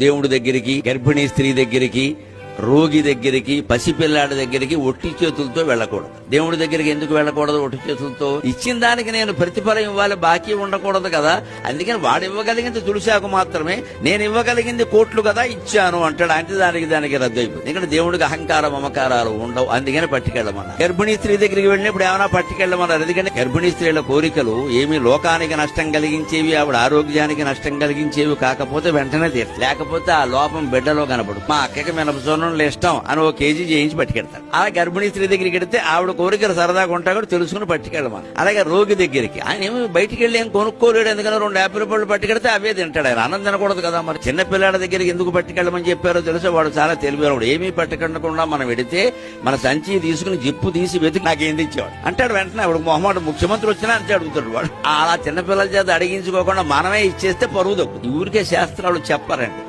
దేవుడి దగ్గరికి, గర్భిణీ స్త్రీ దగ్గరికి, రోగి దగ్గరికి, పసిపిల్లాడి దగ్గరికి ఒట్టి చేతులతో వెళ్ళకూడదు. దేవుడి దగ్గరికి ఎందుకు వెళ్ళకూడదు ఒట్టి చేతులతో? ఇచ్చిన దానికి నేను ప్రతిఫలం ఇవ్వాలి, బాకీ ఉండకూడదు కదా. అందుకని వాడు ఇవ్వగలిగింది తులసాకు మాత్రమే, నేను ఇవ్వగలిగింది కోట్లు కదా ఇచ్చాను అంటాడు. అంటే దానికి రద్దు అయిపోయింది. ఎందుకంటే దేవుడికి అహంకార మమకారాలు ఉండవు. అందుకని పట్టుకెళ్ళమన్నారు. గర్భిణీ స్త్రీ దగ్గరికి వెళ్ళినప్పుడు ఏమైనా పట్టుకెళ్ళమన్నారు. ఎందుకంటే గర్భిణీ స్త్రీల కోరికలు ఏమీ లోకానికి నష్టం కలిగించేవి, ఆవిడ ఆరోగ్యానికి నష్టం కలిగించేవి కాకపోతే వెంటనే తీరు, లేకపోతే ఆ లోపం బిడ్డలో కనపడు. మా అక్కకి మినపసోనం ఇష్టం అని 1 కేజీ చేయించి పట్టుకెళ్తారు. అలా గర్భిణీ స్త్రీ దగ్గరికి వెడితే ఆవిడ కోరికలు సరదాగా ఉంటా కూడా తెలుసుకుని పట్టుకెళ్ళమని. అలాగే రోగి దగ్గరికి ఆయన ఏమి బయటికి వెళ్ళి ఏం కొనుక్కోలేడు. ఎందుకని 2 యాపిల్ పళ్ళు పట్టుకెడితే అవే తింటాడు. ఆయన ఆనందం తినకూడదు కదా. మరి చిన్న పిల్లాడి దగ్గరికి ఎందుకు పట్టుకెళ్ళమని చెప్పారో తెలుసా? వాడు చాలా తెలివివాడు. ఏమీ పట్టుకెళ్ళకుండా మనం వెడితే మన సంచి తీసుకుని జిప్పు తీసి వెతికి నాకేం ఇచ్చేవాడు అంటాడు. వెంటనే ఆవిడ మొహమాట ముఖ్యమంత్రి వచ్చినా అంతే అడుగుతాడు వాడు. అలా చిన్నపిల్లల చేత అడిగించుకోకుండా మనమే ఇచ్చేస్తే పరువు తగ్గుతుంది. ఊరికే శాస్త్రాలు చెప్పారండి.